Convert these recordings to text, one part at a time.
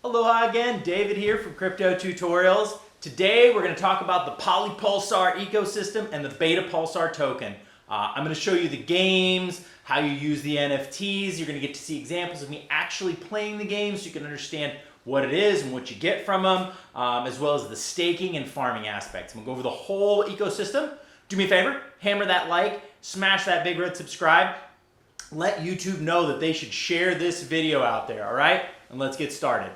Aloha again, David here from Crypto Tutorials. Today we're going to talk about the PolyPulsar ecosystem and the BetaPulsar token. I'm going to show you the games, how you use the NFTs. You're going to get to see examples of me actually playing the games so you can understand what it is and what you get from them, as well as the staking and farming aspects. I'm going to go over the whole ecosystem. Do me a favor, hammer that like, smash that big red subscribe. Let YouTube know that they should share this video out there, all right? And let's get started.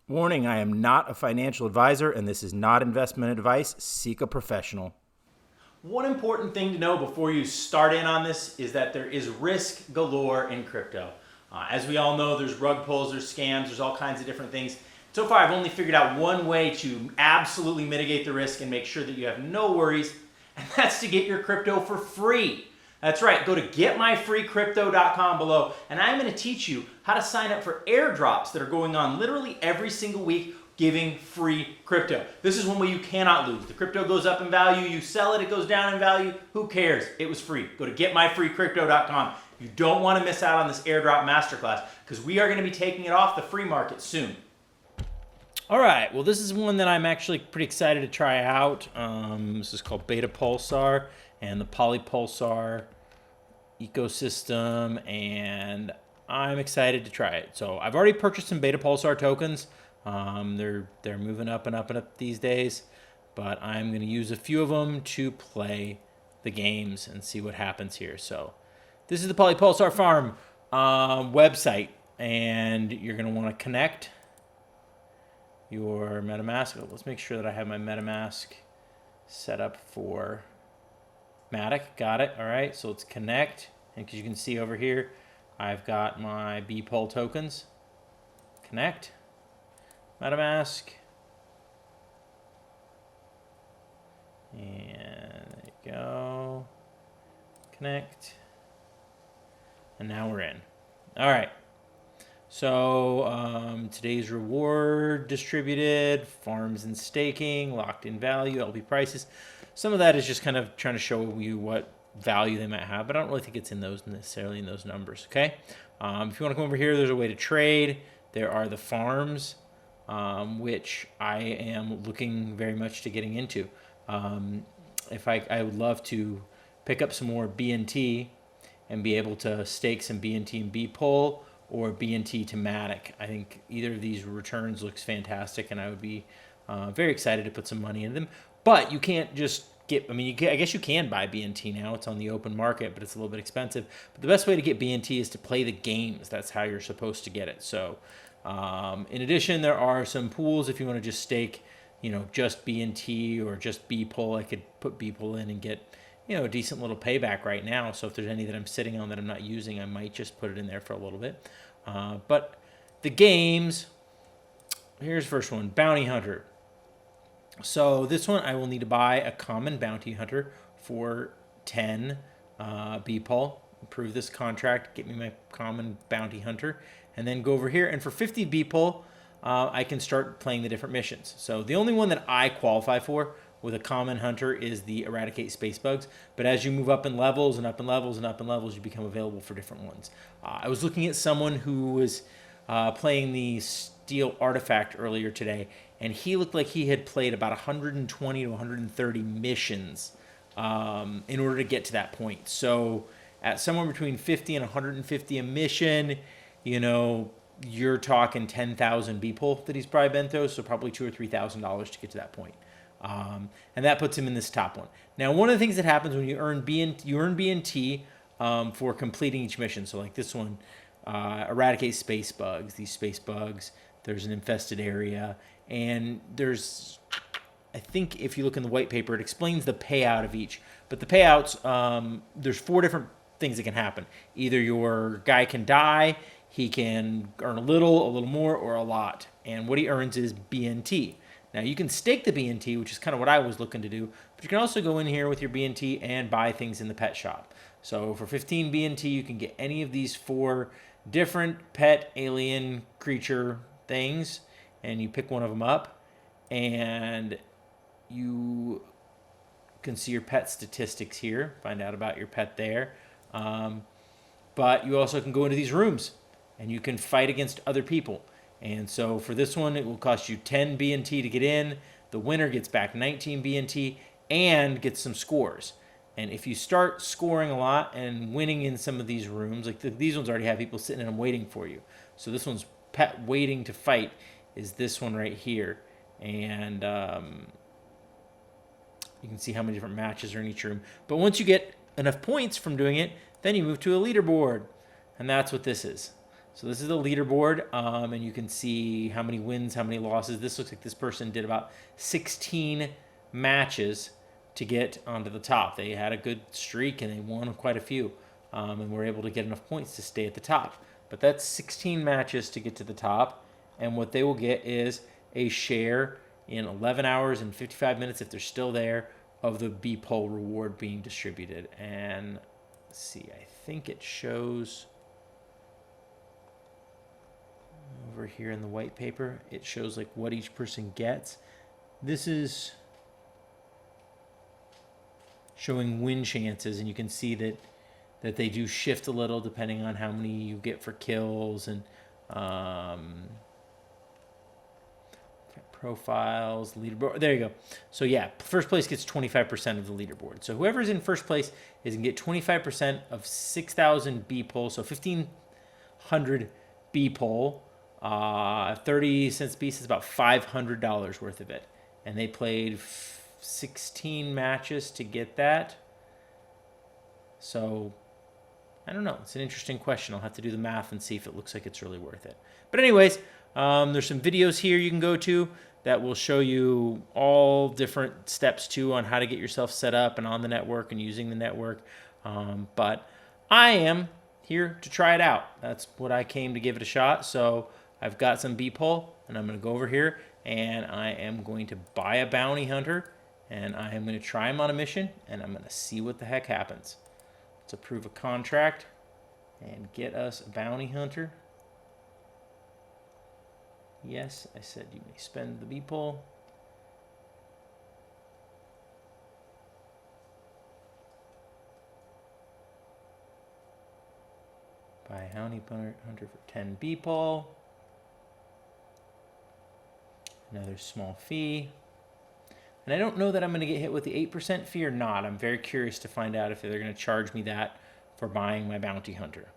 Warning, I am not a financial advisor and this is not investment advice. Seek a professional. One important thing to know before you start in on this is that there is risk galore in crypto. As we all know, there's rug pulls, there's scams, there's all kinds of different things. So far, I've only figured out one way to absolutely mitigate the risk and make sure that you have no worries, and that's to get your crypto for free. That's right, go to getmyfreecrypto.com below, and I'm going to teach you how to sign up for airdrops that are going on literally every single week, giving free crypto. This is one way you cannot lose. The crypto goes up in value, you sell it, it goes down in value. Who cares? It was free. Go to getmyfreecrypto.com. You don't want to miss out on this Airdrop Masterclass because we are going to be taking it off the free market soon. All right, well, this is one that I'm actually pretty excited to try out. This is called BetaPulsar and the PolyPulsar ecosystem, and I'm excited to try it. So I've already purchased some BetaPulsar tokens. They're moving up and up and up these days, but I'm going to use a few of them to play the games and see what happens here. So this is the PolyPulsar.Farm website, and you're going to want to connect your MetaMask. Let's make sure that I have my MetaMask set up for Matic. Got it. All right. So let's connect. And because you can see over here, I've got my BPul tokens. Connect. MetaMask. And there you go. Connect. And now we're in. All right. So today's reward distributed, farms and staking, locked in value, LP prices. Some of that is just kind of trying to show you what value they might have, but I don't really think it's in those necessarily in those numbers. Okay. If you want to come over here, there's a way to trade. There are the farms, which I am looking very much to getting into. I would love to pick up some more BNT and be able to stake some BNT and BPul, or BNT to Matic. I think either of these returns looks fantastic, and I would be very excited to put some money in them. But you can't just get, I guess you can buy BNT now. It's on the open market, but it's a little bit expensive. But the best way to get BNT is to play the games. That's how you're supposed to get it. So in addition, there are some pools if you want to just stake, just BNT or just BPul. I could put BPul in and get a decent little payback right now. So if there's any that I'm sitting on that I'm not using, I might just put it in there for a little bit. But the games, here's the first one, Bounty Hunter. So this one, I will need to buy a common Bounty Hunter for 10 BPul. Approve this contract, get me my common Bounty Hunter, and then go over here. And for 50 BPul, I can start playing the different missions. So the only one that I qualify for with a common hunter is the eradicate space bugs, but as you move up in levels and up in levels and up in levels, you become available for different ones. I was looking at someone who was playing the steel artifact earlier today, and he looked like he had played about 120 to 130 missions in order to get to that point. So at somewhere between 50 and 150 a mission, you're talking 10,000 BPul that he's probably been through, so probably $2,000 or $3,000 to get to that point. And that puts him in this top one. Now, one of the things that happens when you earn BNT for completing each mission. So like this one, eradicate space bugs. These space bugs, there's an infested area, and there's, I think if you look in the white paper, it explains the payout of each. But the payouts, there's 4 different things that can happen. Either your guy can die, he can earn a little more, or a lot. And what he earns is BNT. Now, you can stake the BNT, which is kind of what I was looking to do, but you can also go in here with your BNT and buy things in the pet shop. So for 15 BNT, you can get any of these 4 different pet alien creature things, and you pick one of them up, and you can see your pet statistics here, find out about your pet there. But you also can go into these rooms and you can fight against other people. And so for this one, it will cost you 10 BNT to get in. The winner gets back 19 BNT and gets some scores. And if you start scoring a lot and winning in some of these rooms, like these ones already have people sitting in them waiting for you. So this one's pet waiting to fight is this one right here. And you can see how many different matches are in each room. But once you get enough points from doing it, then you move to a leaderboard. And that's what this is. So this is the leaderboard, and you can see how many wins, how many losses. This looks like this person did about 16 matches to get onto the top. They had a good streak, and they won quite a few, and were able to get enough points to stay at the top. But that's 16 matches to get to the top, and what they will get is a share in 11 hours and 55 minutes, if they're still there, of the BPul reward being distributed. And let's see, I think it shows over here in the white paper, it shows like what each person gets. This is showing win chances, and you can see that they do shift a little depending on how many you get for kills and profiles, leaderboard. There you go. So yeah, first place gets 25% of the leaderboard. So whoever's in first place is going to get 25% of 6,000 BPul, so 1,500 BPul. 30 cents a piece is about $500 worth of it. And they played 16 matches to get that. So, I don't know. It's an interesting question. I'll have to do the math and see if it looks like it's really worth it. But anyways, there's some videos here you can go to that will show you all different steps too on how to get yourself set up and on the network and using the network. But I am here to try it out. That's what I came to give it a shot. So I've got some BPul, and I'm going to go over here, and I am going to buy a bounty hunter, and I am going to try him on a mission, and I'm going to see what the heck happens. Let's approve a contract and get us a bounty hunter. Yes, I said you may spend the BPul. Buy a bounty hunter for 10 BPul. Another small fee. And I don't know that I'm going to get hit with the 8% fee or not. I'm very curious to find out if they're going to charge me that for buying my bounty hunter.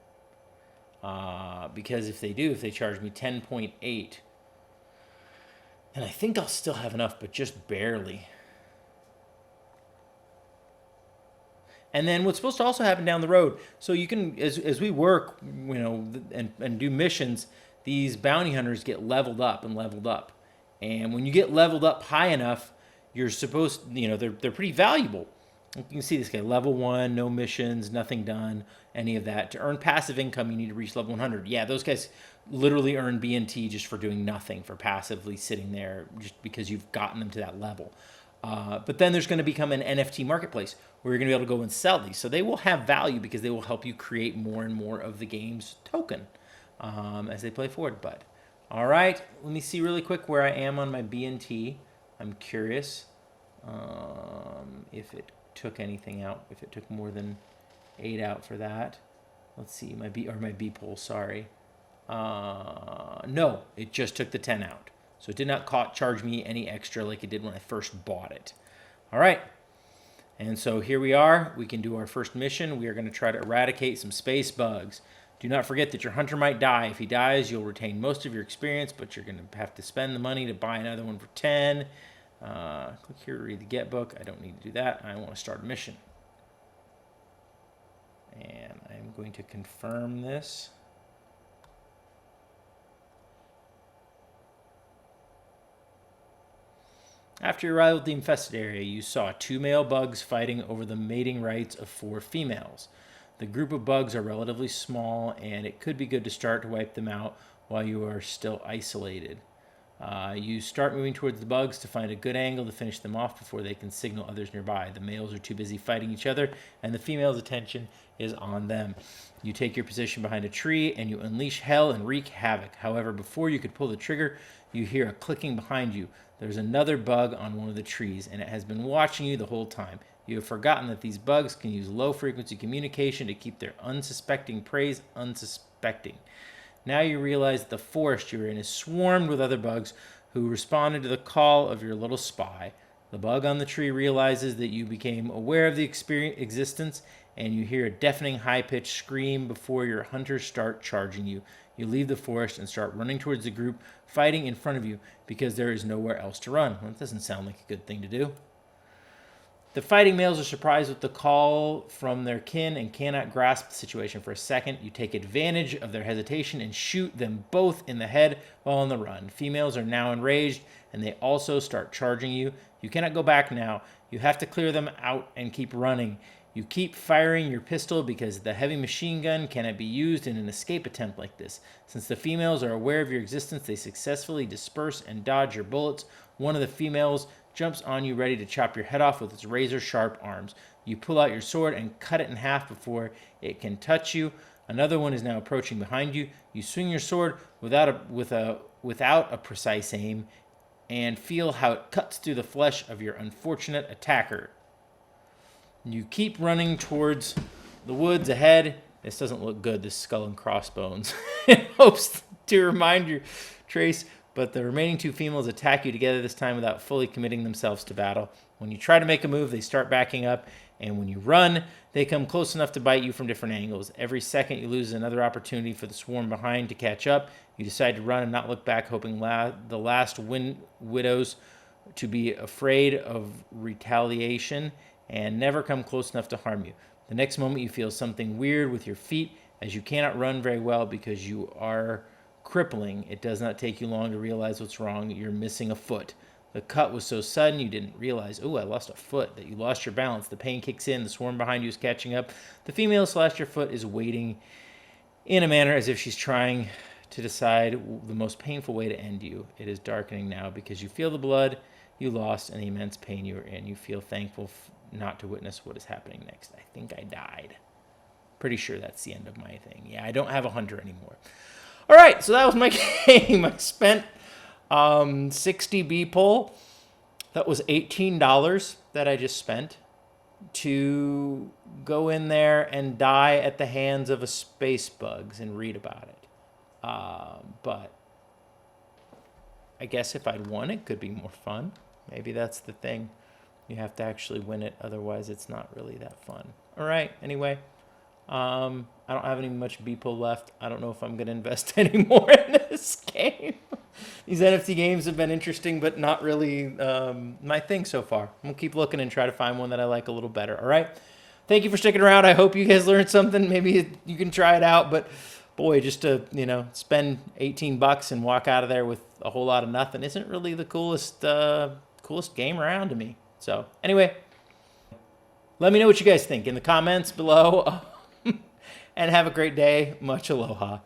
Because if they do, if they charge me 10.8, then I think I'll still have enough, but just barely. And then what's supposed to also happen down the road, so you can, as we work, you know, and do missions, these bounty hunters get leveled up and leveled up. And when you get leveled up high enough, you're supposed, you know, they're pretty valuable. You can see this guy, level 1, no missions, nothing done, any of that. To earn passive income, you need to reach level 100. Yeah, those guys literally earn BNT just for doing nothing, for passively sitting there just because you've gotten them to that level. But then there's going to become an NFT marketplace where you're going to be able to go and sell these. So they will have value because they will help you create more and more of the game's token as they play forward. But all right, let me see really quick where I am on my BNT. I'm curious if it took anything out, if it took more than 8 out for that. Let's see, my BPul, sorry. No, it just took the 10 out. So it did not charge me any extra like it did when I first bought it. All right, and so here we are. We can do our first mission. We are going to try to eradicate some space bugs. Do not forget that your hunter might die. If he dies, you'll retain most of your experience, but you're going to have to spend the money to buy another one for 10. Click here to read the get book. I don't need to do that. I want to start a mission. And I'm going to confirm this. After your arrival at the infested area, you saw 2 male bugs fighting over the mating rights of 4 females. The group of bugs are relatively small, and it could be good to start to wipe them out while you are still isolated. You start moving towards the bugs to find a good angle to finish them off before they can signal others nearby. The males are too busy fighting each other, and the females' attention is on them. You take your position behind a tree, and you unleash hell and wreak havoc. However, before you could pull the trigger, you hear a clicking behind you. There's another bug on one of the trees, and it has been watching you the whole time. You have forgotten that these bugs can use low-frequency communication to keep their unsuspecting prey unsuspecting. Now you realize that the forest you're in is swarmed with other bugs who responded to the call of your little spy. The bug on the tree realizes that you became aware of the existence, and you hear a deafening high-pitched scream before your hunters start charging you. You leave the forest and start running towards the group fighting in front of you because there is nowhere else to run. Well, that doesn't sound like a good thing to do. The fighting males are surprised with the call from their kin and cannot grasp the situation for a second. You take advantage of their hesitation and shoot them both in the head while on the run. Females are now enraged, and they also start charging you. You cannot go back now. You have to clear them out and keep running. You keep firing your pistol because the heavy machine gun cannot be used in an escape attempt like this. Since the females are aware of your existence, they successfully disperse and dodge your bullets. One of the females jumps on you ready to chop your head off with its razor-sharp arms. You pull out your sword and cut it in half before it can touch you. Another one is now approaching behind you. You swing your sword without a precise aim and feel how it cuts through the flesh of your unfortunate attacker. You keep running towards the woods ahead. This doesn't look good, this skull and crossbones. In hopes to remind your trace, but the remaining two females attack you together, this time without fully committing themselves to battle. When you try to make a move, they start backing up, and when you run, they come close enough to bite you from different angles. Every second you lose another opportunity for the swarm behind to catch up. You decide to run and not look back, hoping the last widows to be afraid of retaliation and never come close enough to harm you. The next moment you feel something weird with your feet as you cannot run very well because you are crippling. It does not take you long to realize what's wrong. You're missing a foot. The cut was so sudden you didn't realize, oh, I lost a foot, that you lost your balance. The pain kicks in. The swarm behind you is catching up. The female / your foot is waiting in a manner as if she's trying to decide the most painful way to end you. It is darkening now because you feel the blood you lost and the immense pain you were in. You feel thankful not to witness what is happening next. I think I died. Pretty sure that's the end of my thing. Yeah, I don't have a hunter anymore. All right, so that was my game. I spent 60 B-pull. That was $18 that I just spent to go in there and die at the hands of a space bugs and read about it. But I guess if I'd won, it could be more fun. Maybe that's the thing. You have to actually win it. Otherwise, it's not really that fun. All right. Anyway, I don't have any much B-pull left. I don't know if I'm going to invest any more in this game. These NFT games have been interesting, but not really my thing so far. I'm going to keep looking and try to find one that I like a little better. All right. Thank you for sticking around. I hope you guys learned something. Maybe you can try it out. But boy, just to, spend $18 and walk out of there with a whole lot of nothing isn't really the coolest game around to me. So anyway, let me know what you guys think in the comments below. And have a great day. Much aloha.